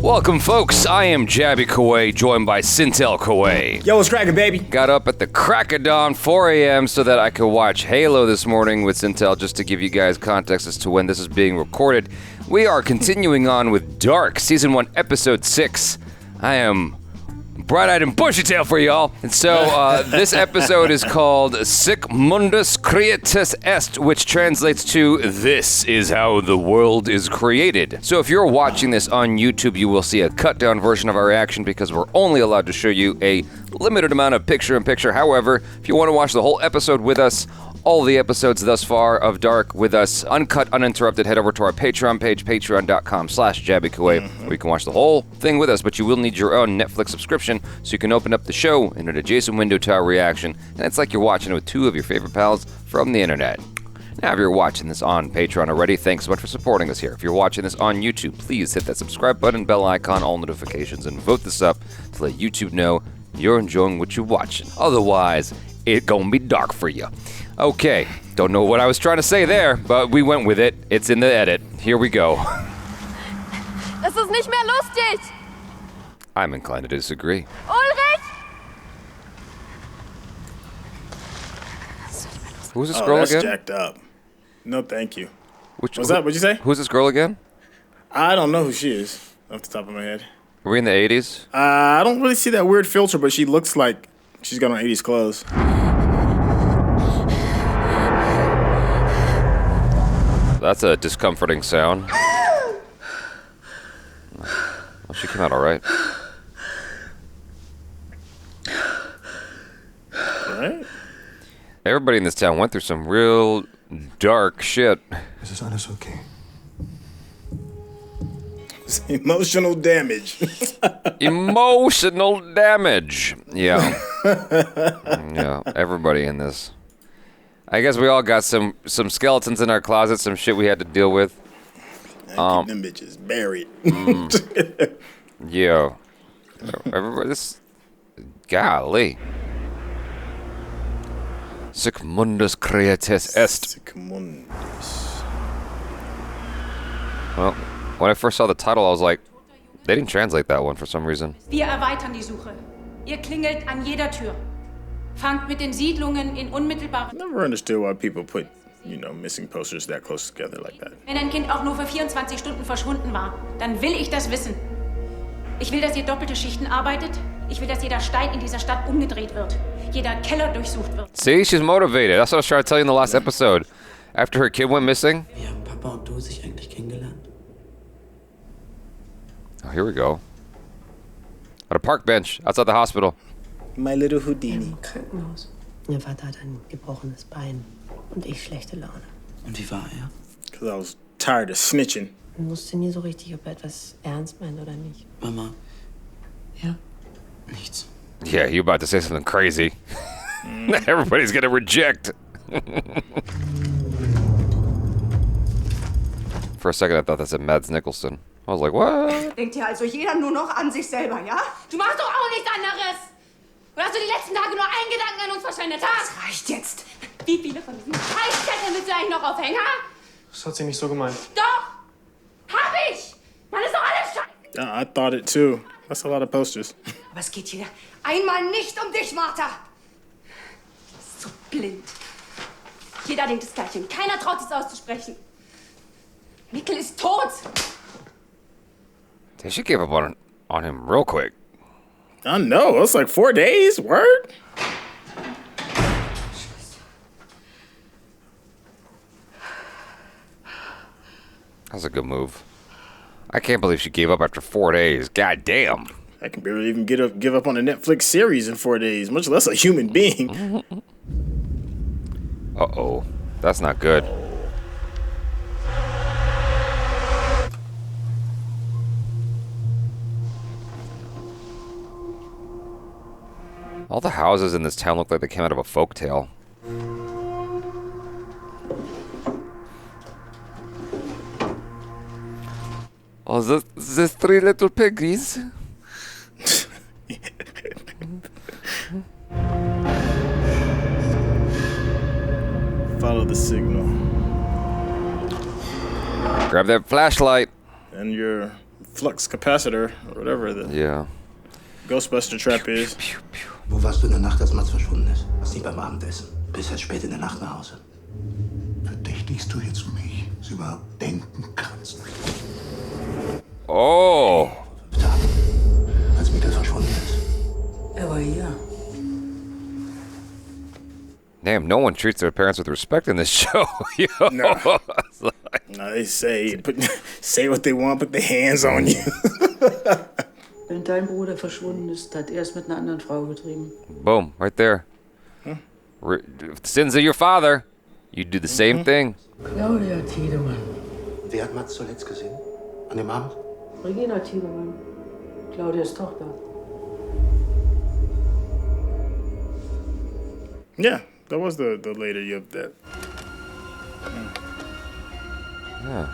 Welcome, folks. I am Jaby Koay, joined by SYNTELL Koay. Yo, what's cracking, baby? Got up at the crack of dawn, 4 a.m., so that I could watch Halo this morning with SYNTELL, just to give you guys context as to when this is being recorded. We are continuing on with Dark, Season 1, Episode 6. I am bright-eyed and bushy-tailed for y'all. And so this episode is called Sic Mundus Creatus Est, which translates to This is How the World is Created. So if you're watching this on YouTube, you will see a cut-down version of our reaction because we're only allowed to show you a limited amount of picture-in-picture. However, if you want to watch the whole episode with us, all the episodes thus far of Dark with us, uncut, uninterrupted, head over to our Patreon page, patreon.com/JabyKoay, where you can watch the whole thing with us, but you will need your own Netflix subscription, so you can open up the show in an adjacent window to our reaction, and it's like you're watching it with two of your favorite pals from the internet. Now, if you're watching this on Patreon already, thanks so much for supporting us here. If you're watching this on YouTube, please hit that subscribe button, bell icon, all notifications, and vote this up to let YouTube know you're enjoying what you're watching. Otherwise, it's gonna be dark for you. Okay, don't know what I was trying to say there, but we went with it. It's in the edit. Here we go. Es ist nicht mehr lustig. I'm inclined to disagree. Ulrich! Who's this girl that's again? Jacked up. No, thank you. What's that? What'd you say? Who's this girl again? I don't know who she is off the top of my head. Are we in the 80s? I don't really see that weird filter, but she looks like she's got on 80s clothes. That's a discomforting sound. Well, she came out all right. Right? Everybody in this town went through some real dark shit. Es ist alles okay. It's emotional damage. Emotional damage. Yeah. Yeah, everybody in this. I guess we all got some skeletons in our closet, some shit we had to deal with. Keep them bitches buried. Yeah. Everybody, this... Golly. Sic Mundus Creatus Est. Sic Mundus. Well, when I first saw the title, I was like, they didn't translate that one for some reason. Wir erweitern die Suche. Ihr klingelt an jeder Tür. Fangt mit den Siedlungen in unmittelbarer... I never understood why people put, missing posters that close together like that. Wenn ein Kind auch nur für 24 Stunden verschwunden war, dann will ich das wissen. Ich will, dass ihr doppelte Schichten arbeitet. Ich will, dass jeder Stein in dieser Stadt umgedreht wird. Jeder Keller durchsucht wird. See, she's motivated. That's what I was trying to tell you in the last episode. After her kid went missing. Wie haben Papa und du sich eigentlich kennengelernt? Oh, here we go. At a park bench outside the hospital. My little Houdini. Im Krankenhaus. Ihr Vater hat ein gebrochenes Bein und ich schlechte Laune. Und wie war er? Because I was tired of snitching. Ich wusste nie so richtig, ob er etwas ernst meint oder nicht. Mama, Ja? nichts. Yeah, you about to say something crazy. Everybody's gonna reject. For a second, I thought that said Mads Nicholson. I was like, what? Denkt hier also jeder nur noch an sich selber, ja? Du machst doch auch nichts anderes! Oder hast du die letzten Tage nur einen Gedanken an uns verschwendet, ha? Das reicht jetzt. Wie viele von diesen Scheißzetteln willst du eigentlich noch aufhängen, ha? Das hat sie nicht so gemeint. Doch! Hab ich! Man ist doch alles scheiße! Yeah, I thought it too. That's a lot of posters. Aber es geht hier einmal nicht um dich, Martha. So blind. Jeder denkt das Gleiche und keiner traut es auszusprechen. Mikkel ist tot! Dude, she gave up on him real quick. I know. It's like 4 days. Word? That's a good move. I can't believe she gave up after 4 days. God damn. I can barely even give up on a Netflix series in 4 days, much less a human being. Uh-oh. That's not good. All the houses in this town look like they came out of a folktale. Oh, the three little piggies. Follow the signal. Grab that flashlight. And your flux capacitor or whatever the Ghostbuster trap is. Wo warst du in der Nacht, als Mats verschwunden ist? Warst nie beim Abendessen. Bis erst spät in der Nacht nach Hause. Verdächtigst du jetzt mich, dass du überhaupt denken kannst? Oh. Als Mikkel verschwunden ist. Er war hier. Damn, no one treats their parents with respect in this show. Yo. No. No, they say what they want, put their hands on you. Wenn dein Bruder verschwunden ist, hat er es mit einer anderen Frau getrieben. Boom, right there. Sins of your father. You do the same thing. Claudia Tiedemann. Wer hat Mats zuletzt gesehen? An dem Abend? Regina Tiedemann. Claudias Tochter. Yeah, that was the lady of that. Yeah.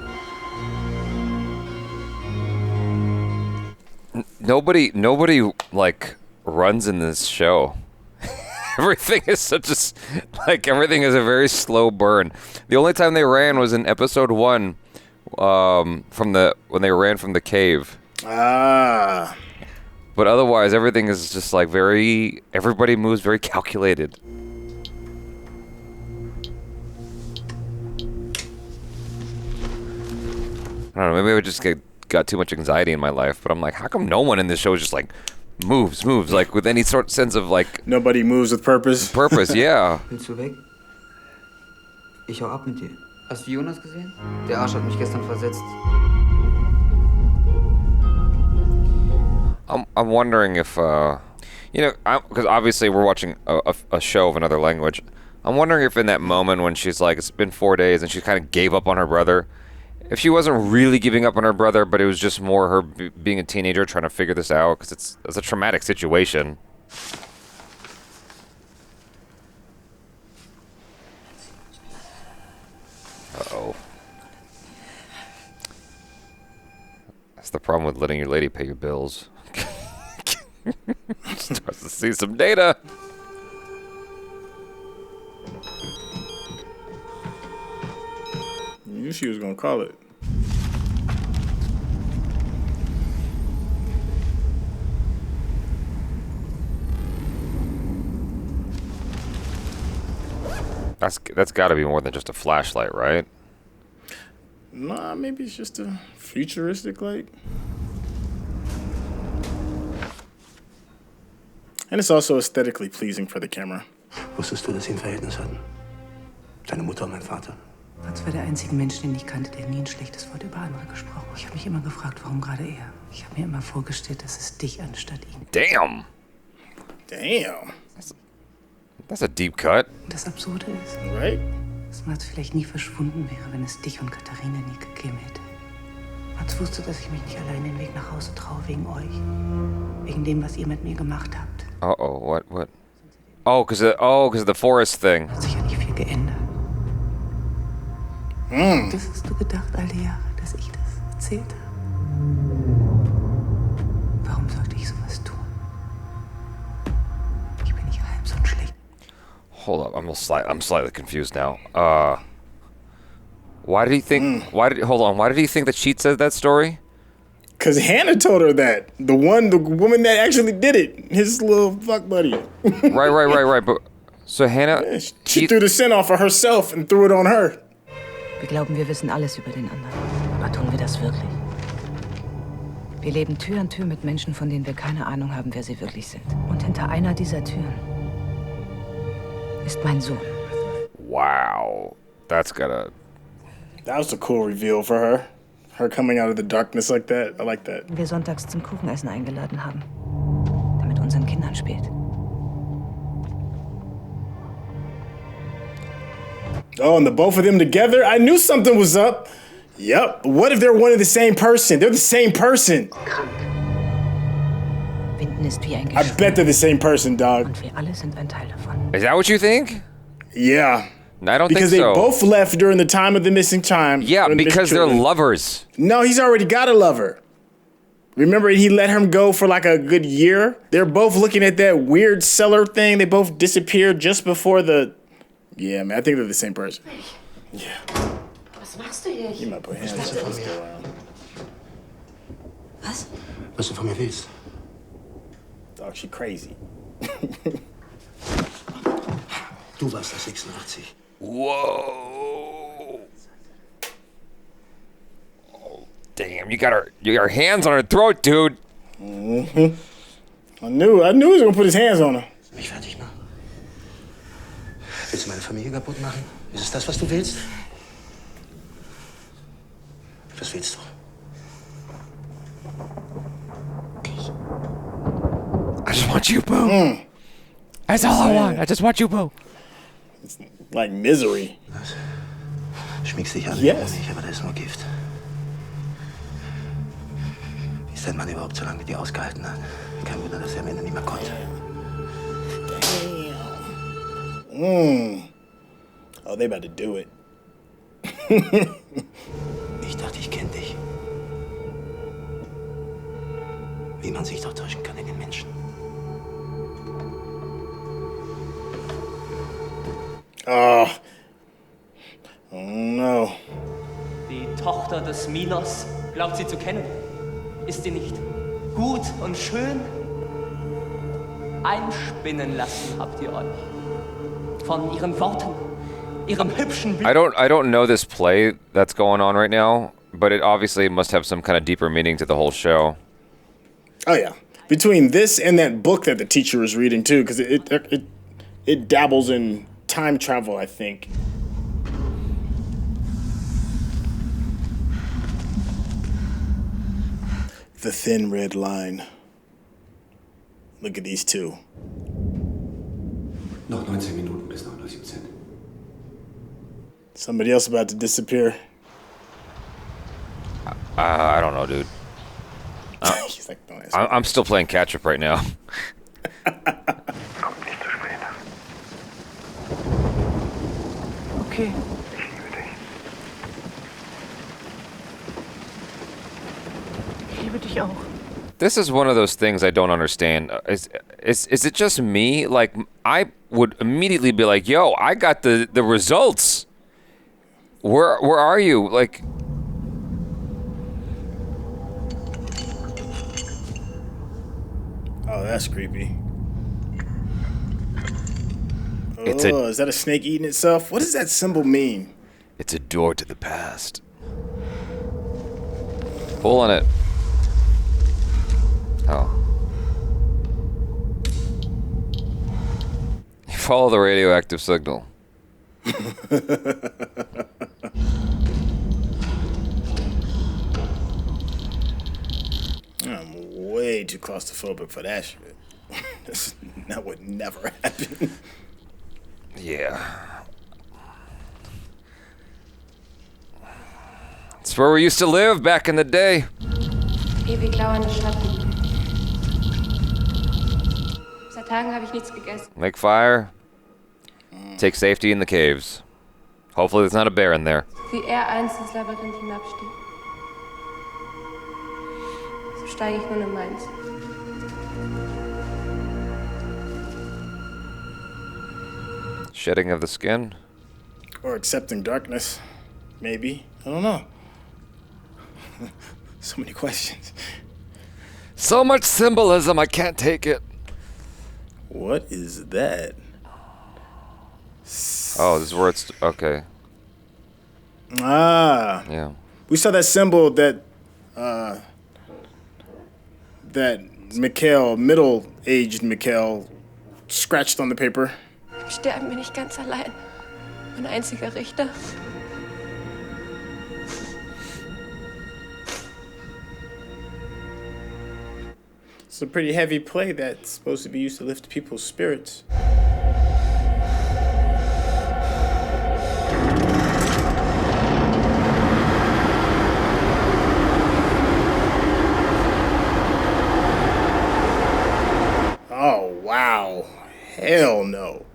Nobody like runs in this show. Everything is everything is a very slow burn. The only time they ran was in episode 1, when they ran from the cave. Ah. But otherwise, everything is just like everybody moves very calculated. I don't know, maybe I just got too much anxiety in my life, but I'm like, how come no one in this show is just like moves, like with any sort of sense of like... Nobody moves with purpose? Purpose, yeah. Willst du weg? Ich hau ab mit dir. Hast du Jonas gesehen? Der Arsch hat mich gestern versetzt. I'm wondering if, because obviously we're watching a show of another language. I'm wondering if in that moment when she's like, it's been 4 days and she kind of gave up on her brother, if she wasn't really giving up on her brother, but it was just more her being a teenager trying to figure this out, because it's a traumatic situation. Uh-oh. That's the problem with letting your lady pay your bills. Starts to see some data. You knew she was gonna call it. That's got to be more than just a flashlight, right? Nah, maybe it's just a futuristic light. And it's also aesthetically pleasing for the camera. Wusstest du, dass sie ein Verhältnis hatten? Deine Mutter und mein Vater? Mats war der einzige Mensch, den ich kannte, der nie ein schlechtes Wort über andere gesprochen hat. Ich habe mich immer gefragt, warum gerade er. Ich habe mir immer vorgestellt, dass es dich anstatt ihn. Damn. That's a deep cut. Das Absurde ist, Right? dass Mats vielleicht nie verschwunden wäre, wenn es dich und Katharina nie gegeben hätte. Mats wusste, dass ich mich nicht allein den Weg nach Hause traue, wegen euch. Wegen dem, was ihr mit mir gemacht habt. Uh-oh, what? Oh, because of the forest thing. Hat sich ja nicht viel geändert. Das hast du gedacht, all die Jahre, dass ich das erzählt habe. Warum sollte ich sowas tun? Ich bin nicht halb so schlecht. Hold up, I'm slightly confused now. Why did he think? Why did he think that she said that story? Cause Hannah told her that. The woman that actually did it. His little fuck buddy. Right. But so Hannah, Yeah, she threw the sin off of herself and threw it on her. Wir glauben, wir wissen alles über den anderen. Aber tun wir das wirklich? Wir leben Tür an Tür mit Menschen, von denen wir keine Ahnung haben, wer sie wirklich sind. Und hinter einer dieser Türen ist mein Sohn. Wow, that was a cool reveal for her. Her coming out of the darkness like that. I like that. Den wir sonntags zum Kuchenessen eingeladen haben, der mit unseren Kindern spielt. Oh, and the both of them together? I knew something was up. Yep. What if they're one and the same person? They're the same person. Krank. Winden ist wie ein I bet they're the same person, dog. Und wir alle sind ein Teil davon. Is that what you think? Yeah. I don't because think so. Because they both left during the time of the missing time. Yeah, because they're lovers. No, he's already got a lover. Remember, he let him go for like a good year? They're both looking at that weird cellar thing. They both disappeared just before the... Yeah, man, I think they're the same person. Yeah. Was machst du hier? You might put hands on this girl. Was? Was du von mir willst? Dog, she crazy. Du warst das 86. Whoa. Oh, damn, you got her hands on her throat, dude. Mm-hmm. I knew he was gonna put his hands on her. Mich fertig machen? Willst du meine Familie kaputt machen? Ist es das, was du willst? Was willst du? I just want you, Boo. That's all I want. I just want you, Boo. It's like misery. Was? Schmiegst dich an? Yes. Nicht, aber das ist nur Gift. Wie ist dein Mann überhaupt so lange mit dir ausgehalten hat? Kein Wunder, dass er am Ende nicht mehr konnte. Damn. Oh, they about to do it. Ich dachte, ich kenne dich. Wie man sich doch täuschen kann in den Menschen. Oh no. Die Tochter des Minos glaubt sie zu kennen. Ist sie nicht gut und schön? Einspinnen lassen habt ihr euch. Von ihren Worten, ihrem hübschen Blick. I don't know this play that's going on right now, but it obviously must have some kind of deeper meaning to the whole show. Oh yeah. Between this and that book that the teacher was reading too, because it dabbles in time travel, I think. The thin red line. Look at these two. Noch 19 Minuten bis 9:17 Uhr. Somebody else about to disappear. I don't know, dude. He's like, don't answer. I'm still playing catch up right now. Okay. Ich liebe dich auch. This is one of those things I don't understand. Is it just me? Like, I would immediately be like, yo, I got the results. Where are you? Like, Oh, that's creepy. It's is that a snake eating itself? What does that symbol mean? it's a door to the past. Pull on it. Oh. You follow the radioactive signal. I'm way too claustrophobic for that shit. That would never happen. Yeah. It's where we used to live back in the day. Ewig lauernde Schatten. Seit Tagen habe ich nichts gegessen. Make fire. Take safety in the caves. Hopefully there's not a bear in there. Wie einst ins Labyrinth hinabstieg. So steige ich nun in meins. Shedding of the skin. Or accepting darkness. Maybe. I don't know. So many questions. So much symbolism, I can't take it. What is that? Oh, this is where it's... Okay. Ah. Yeah. We saw that symbol that Mikhail, middle-aged Mikhail, scratched on the paper. Im Sterben bin ich ganz allein. Mein einziger Richter. It's a pretty heavy play that's supposed to be used to lift people's spirits. Oh, wow. Hell no.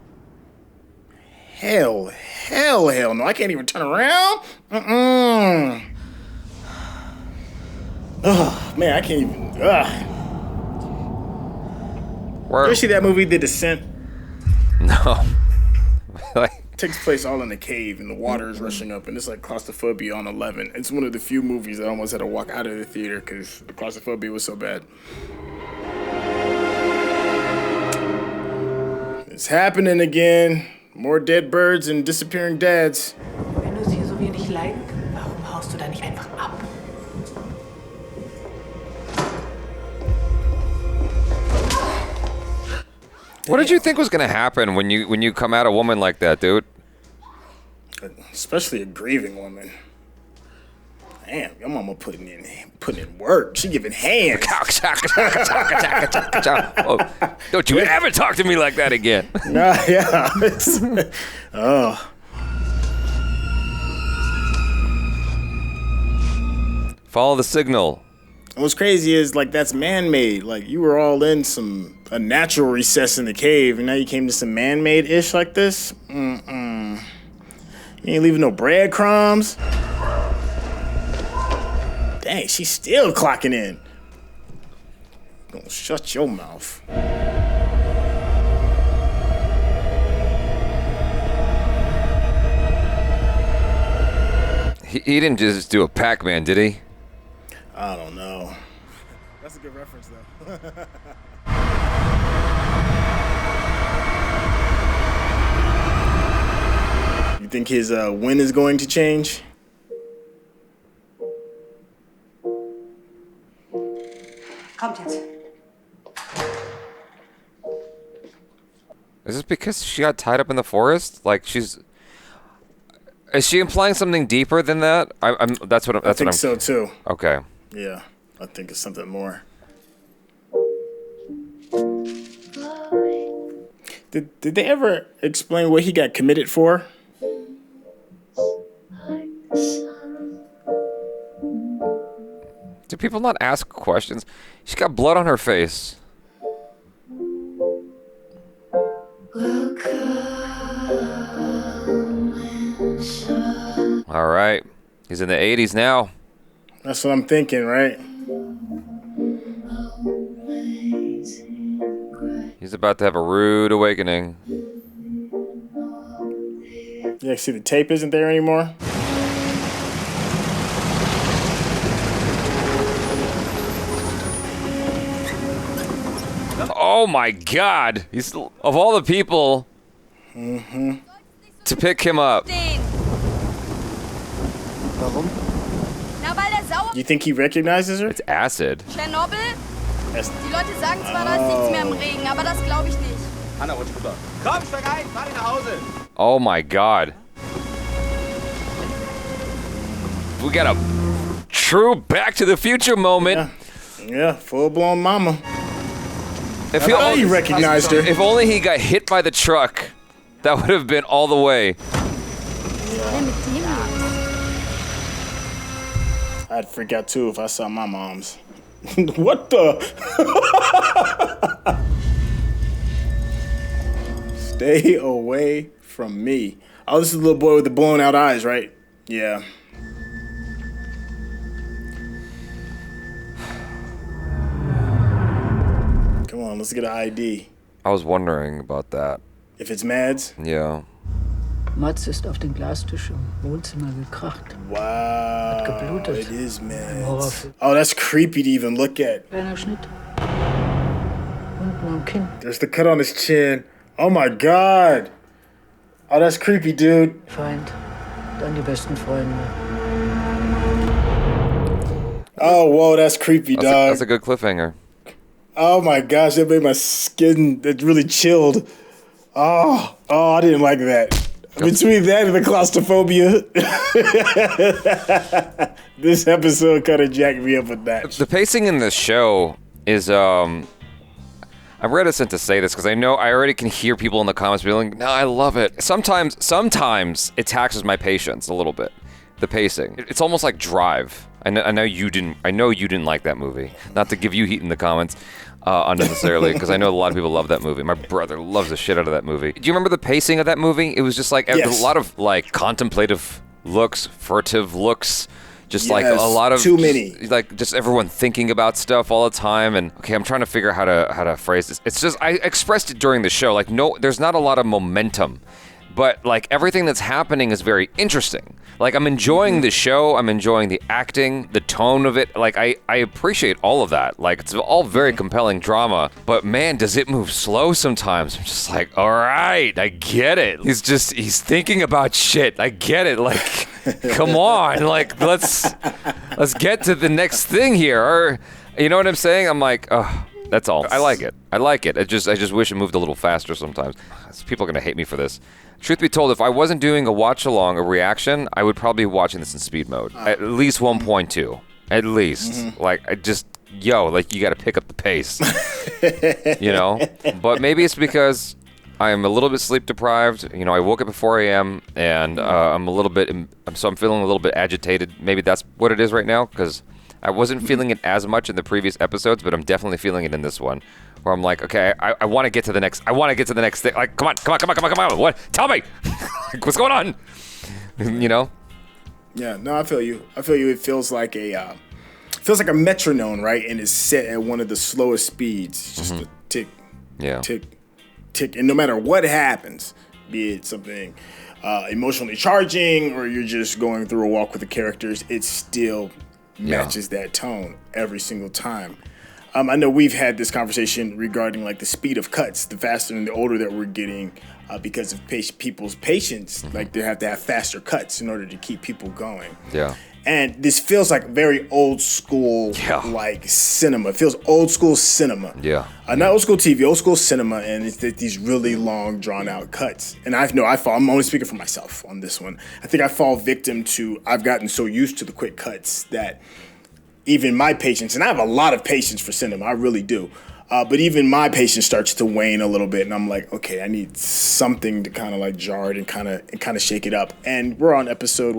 Hell no. I can't even turn around. Oh, man, I can't even. You ever see that movie, The Descent? No. takes place all in a cave, and the water is rushing up, and it's like claustrophobia on 11. It's one of the few movies that I almost had to walk out of the theater because the claustrophobia was so bad. It's happening again. More dead birds and disappearing dads. Wenn du es hier so wenig leiden kannst, warum haust du da nicht einfach ab? What did you think was gonna happen when you come at a woman like that, dude? Especially a grieving woman. Damn, your mama putting in work. She giving hands. Oh, don't you ever talk to me like that again. Nah, yeah. Oh. Follow the signal. And what's crazy is, like, that's man-made. Like, you were all in a natural recess in the cave, and now you came to some man-made-ish like this? You ain't leaving no breadcrumbs. Dang, she's still clocking in. Gonna shut your mouth. He didn't just do a Pac-Man, did he? I don't know. That's a good reference, though. You think his win is going to change? Kommt jetzt. Is this because she got tied up in the forest? Like is she implying something deeper than that? I think so too. Okay. Yeah, I think it's something more. Did they ever explain what he got committed for? Do people not ask questions? She's got blood on her face. All right. He's in the 80s now. That's what I'm thinking, right? He's about to have a rude awakening. Yeah, see the tape isn't there anymore? Oh my God! He's of all the people to pick him up. You think he recognizes her? It's acid. Tschernobyl? Die Leute sagen zwar, da ist nichts mehr im Regen, aber das glaube ich nicht. Hanna, rutsch rüber. Komm, steig ein, fahr dich nach Hause. Oh my God. We got a true Back to the Future moment. Yeah, full-blown mama. If he recognized her. If only he got hit by the truck, that would have been all the way. I'd freak out too if I saw my mom's. What the? Stay away from me. Oh, this is the little boy with the blown out eyes, right? Yeah. Come on, let's get an ID. I was wondering about that. If it's Mads? Yeah. Mads ist auf den Glastisch im Wohnzimmer gekracht. Wow. Hat geblutet. It is Mads. Oh, that's creepy to even look at. Kleiner Schnitt. Unten am Kinn. There's the cut on his chin. Oh my God. Oh, that's creepy, dude. Feind. Dann die besten Freunde. Oh, whoa, that's creepy, dog. That's a good cliffhanger. Oh my gosh, that made my skin that really chilled. Oh, I didn't like that. Between that and the claustrophobia, this episode kind of jacked me up with that. The pacing in this show is, I'm reticent to say this because I already can hear people in the comments being like, no, I love it. Sometimes it taxes my patience a little bit. The pacing. It's almost like Drive. I know you didn't like that movie. Not to give you heat in the comments unnecessarily, because I know a lot of people love that movie. My brother loves the shit out of that movie. Do you remember the pacing of that movie? It was just like a lot of like contemplative looks, furtive looks, just like a lot of too many. Like just everyone thinking about stuff all the time. And okay, I'm trying to figure out how to phrase this. It's just I expressed it during the show. Like there's not a lot of momentum. but like everything that's happening is very interesting. Like I'm enjoying the show, I'm enjoying the acting, the tone of it. Like I appreciate all of that. Like it's all very compelling drama, but man, does it move slow sometimes. I'm just like, all right, I get it. He's thinking about shit. I get it. Like, come on, like let's get to the next thing here. Or, you know what I'm saying? I'm like, oh, that's all. I like it. I just wish it moved a little faster sometimes. People are gonna hate me for this. Truth be told, if I wasn't doing a watch-along, a reaction, I would probably be watching this in speed mode. At least 1.2. At least. Like, you gotta pick up the pace. You know? But maybe it's because I'm a little bit sleep-deprived. You know, I woke up at 4 a.m., and I'm feeling a little bit agitated. Maybe that's what it is right now, because I wasn't feeling it as much in the previous episodes, but I'm definitely feeling it in this one. Where I'm like, okay, I want to get to the next thing. Like, come on. What? Tell me. Like, what's going on? You know? Yeah, no, I feel you. It feels like a metronome, right? And it's set at one of the slowest speeds. It's just a tick, tick, tick. And no matter what happens, be it something emotionally charging or you're just going through a walk with the characters, it still matches that tone every single time. I know we've had this conversation regarding like the speed of cuts, the faster and the older that we're getting because of people's patience. Like they have to have faster cuts in order to keep people going. Yeah. And this feels like very old school, like cinema. It feels old school cinema. Yeah. Not old school TV, old school cinema, and it's these really long, drawn out cuts. And I'm only speaking for myself on this one. I think I fall victim to, I've gotten so used to the quick cuts that even my patience, and I have a lot of patience for cinema, I really do. But even my patience starts to wane a little bit, and I'm like, okay, I need something to kind of like jar it and kind of shake it up. And we're on episode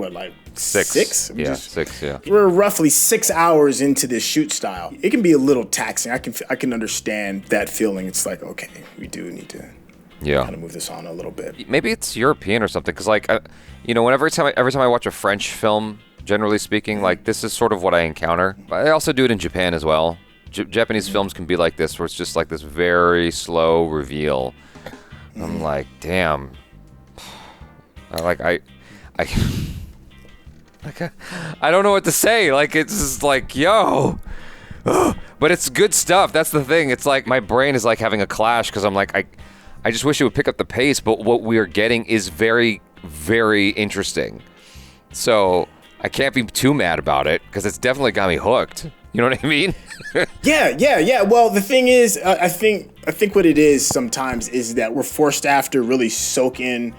six? Yeah, 6. Yeah. We're roughly 6 hours into this shoot style. It can be a little taxing. I can understand that feeling. It's like, okay, we do need to kind of move this on a little bit. Maybe it's European or something, because like, every time I watch a French film, generally speaking, like this is sort of what I encounter. I also do it in Japan as well. Japanese films can be like this, where it's just like this very slow reveal. I'm like, damn. I don't know what to say. Like, it's just like, yo. But it's good stuff. That's the thing. It's like my brain is like having a clash because I'm like, I just wish it would pick up the pace, but what we are getting is very, very interesting. So I can't be too mad about it because it's definitely got me hooked. You know what I mean? Yeah. Well, the thing is, I think what it is sometimes is that we're forced to have to really soak in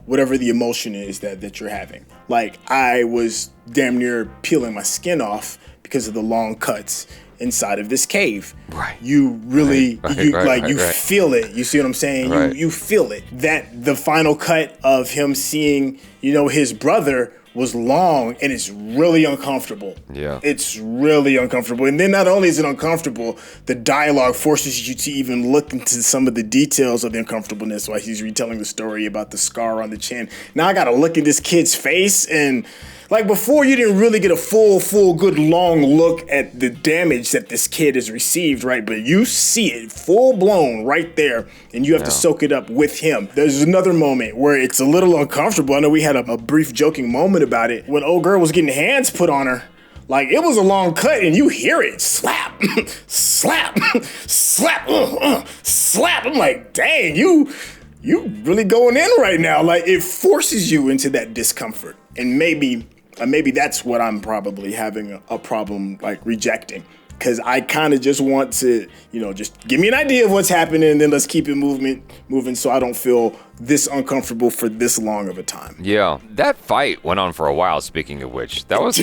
whatever the emotion is that you're having. Like, I was damn near peeling my skin off because of the long cuts inside of this cave. Right. You really, you right. feel it. You see what I'm saying? Right. You feel it. That the final cut of him seeing, his brother was long, and it's really uncomfortable. Yeah. It's really uncomfortable. And then not only is it uncomfortable, the dialogue forces you to even look into some of the details of the uncomfortableness while he's retelling the story about the scar on the chin. Now I gotta look at this kid's face, and like before you didn't really get a full good long look at the damage that this kid has received, right? But you see it full blown right there, and you have to soak it up with him. There's another moment where it's a little uncomfortable. I know we had a brief joking moment about it when old girl was getting hands put on her. Like, it was a long cut, and you hear it slap, slap, slap, slap. I'm like, dang, you really going in right now. Like, it forces you into that discomfort, and maybe that's what I'm probably having a problem like rejecting, because I kind of just want to, just give me an idea of what's happening, and then let's keep it moving so I don't feel this uncomfortable for this long of a time. Yeah, that fight went on for a while. Speaking of which, that was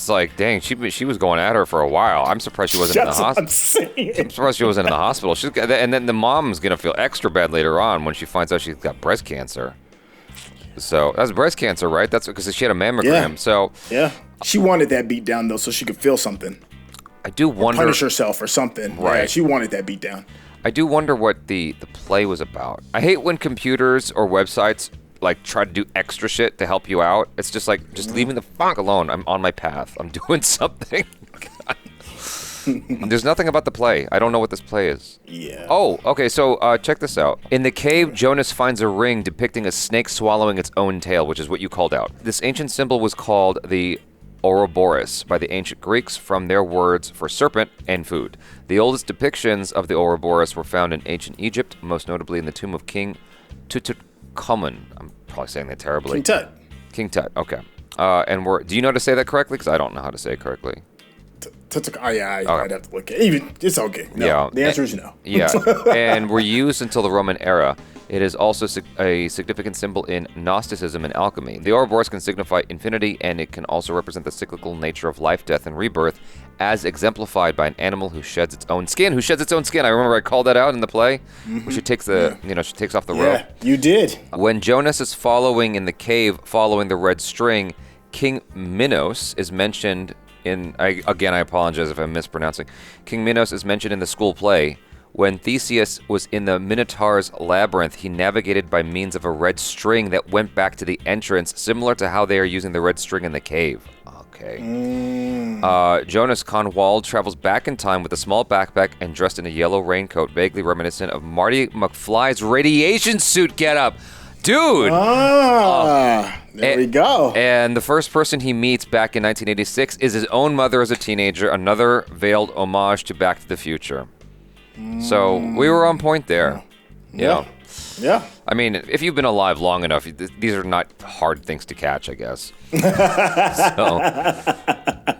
like, dang, she was going at her for a while. I'm surprised she wasn't in the hospital. I'm surprised she wasn't in the hospital. And then the mom's gonna feel extra bad later on when she finds out she's got breast cancer. So that's breast cancer, right? That's because she had a mammogram. Yeah. So yeah, she wanted that beat down though, so she could feel something. I do wonder, punish herself or something. Right. Yeah, she wanted that beat down. I do wonder what the play was about. I hate when computers or websites like try to do extra shit to help you out. It's just like, just leave me the fuck alone. I'm on my path. I'm doing something. There's nothing about the play. I don't know what this play is. Yeah. Oh, okay, so check this out. In the cave, Jonas finds a ring depicting a snake swallowing its own tail, which is what you called out. This ancient symbol was called the Ouroboros by the ancient Greeks from their words for serpent and food. The oldest depictions of the Ouroboros were found in ancient Egypt, most notably in the tomb of King Tutankhamun. I'm probably saying that terribly. King Tut, okay. Do you know how to say that correctly? Because I don't know how to say it correctly. I'd have to look at it. It's okay. No, yeah. The answer is no. Yeah, and were used until the Roman era. It is also a significant symbol in Gnosticism and alchemy. The Ouroboros can signify infinity, and it can also represent the cyclical nature of life, death, and rebirth, as exemplified by an animal who sheds its own skin. I remember I called that out in the play, where she takes she takes off the robe. Yeah, you did. When Jonas is following in the cave, following the red string, King Minos is mentioned in. I apologize if I'm mispronouncing. King Minos is mentioned in the school play. When Theseus was in the Minotaur's labyrinth, he navigated by means of a red string that went back to the entrance, similar to how they are using the red string in the cave. Okay. Jonas Conwald travels back in time with a small backpack and dressed in a yellow raincoat, vaguely reminiscent of Marty McFly's radiation suit getup. Dude! There we go. And the first person he meets back in 1986 is his own mother as a teenager, another veiled homage to Back to the Future. So we were on point there. Yeah. I mean, if you've been alive long enough, these are not hard things to catch, I guess. So,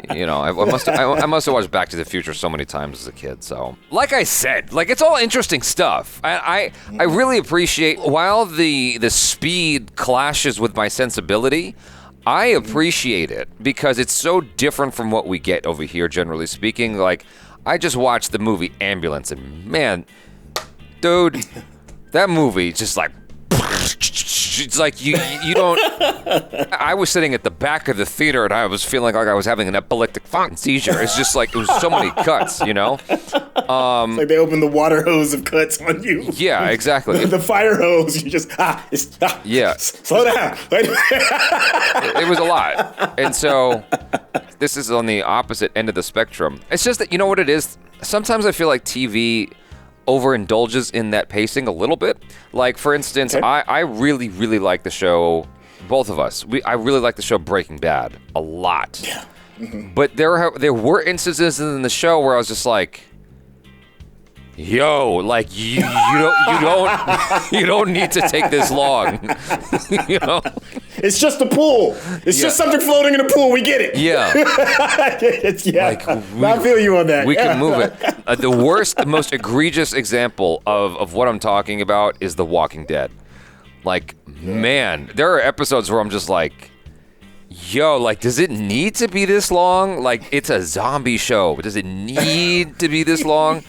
I must have watched Back to the Future so many times as a kid. So, like I said, it's all interesting stuff. I really appreciate, while the speed clashes with my sensibility, I appreciate it because it's so different from what we get over here, generally speaking. I just watched the movie Ambulance, and man, dude, that movie just it's like you don't. I was sitting at the back of the theater, and I was feeling like I was having an epileptic seizure. It's just it was so many cuts, It's like they opened the water hose of cuts on you. Yeah, exactly. The fire hose, you just yeah. Slow down. It was a lot, and so this is on the opposite end of the spectrum. It's just that, you know what it is? Sometimes I feel like TV overindulges in that pacing a little bit. For instance, okay. I really, really like the show, both of us. I really like the show Breaking Bad a lot. Yeah. Mm-hmm. But there were instances in the show where I was just like, yo, you don't need to take this long. It's just a pool. It's just something floating in a pool. We get it. Yeah. I feel you on that. We can move it. The worst, the most egregious example of what I'm talking about is The Walking Dead. Man, there are episodes where I'm just like, yo, does it need to be this long? It's a zombie show, but does it need to be this long?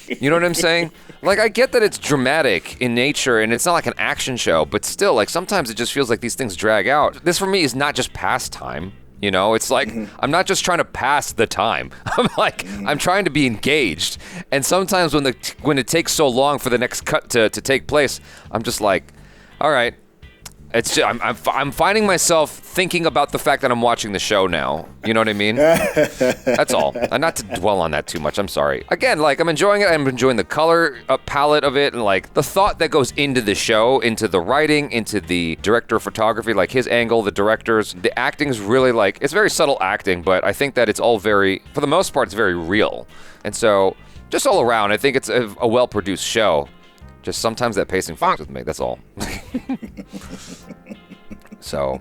You know what I'm saying? I get that it's dramatic in nature and it's not like an action show, but still, sometimes it just feels like these things drag out. This for me is not just pastime. It's I'm not just trying to pass the time. I'm trying to be engaged. And sometimes when it takes so long for the next cut to take place, I'm just like, all right. It's just, I'm finding myself thinking about the fact that I'm watching the show now. You know what I mean? That's all. And not to dwell on that too much. I'm sorry. Again, I'm enjoying it. I'm enjoying the color palette of it, and the thought that goes into the show, into the writing, into the director of photography, his angle, the directors, the acting's really it's very subtle acting, but I think that it's all very, for the most part, it's very real. And so, just all around, I think it's a well-produced show. Just sometimes that pacing fucks with me. That's all. So.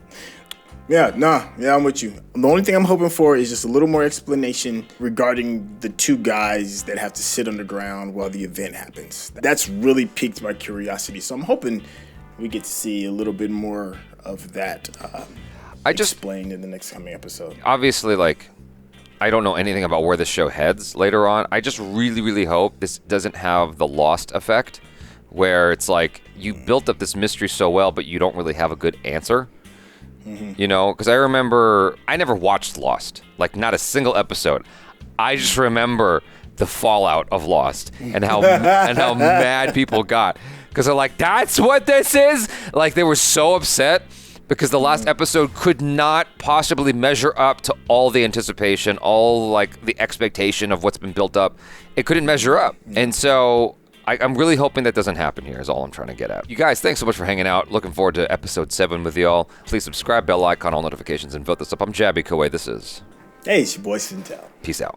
I'm with you. The only thing I'm hoping for is just a little more explanation regarding the two guys that have to sit underground while the event happens. That's really piqued my curiosity. So I'm hoping we get to see a little bit more of that explained in the next coming episode. Obviously, I don't know anything about where the show heads later on. I just really, really hope this doesn't have the Lost effect, where it's you built up this mystery so well, but you don't really have a good answer. Mm-hmm. Because I remember I never watched Lost, not a single episode. I just remember the fallout of Lost and how mad people got because they're that's what this is. They were so upset Because the last episode could not possibly measure up to all the anticipation, all like the expectation of what's been built up. It couldn't measure up. And so I'm really hoping that doesn't happen here is all I'm trying to get at. You guys, thanks so much for hanging out. Looking forward to episode 7 with y'all. Please subscribe, bell icon, all notifications, and vote this up. I'm Jaby Koay. This is... Hey, it's your boy SYNTELL. Peace out.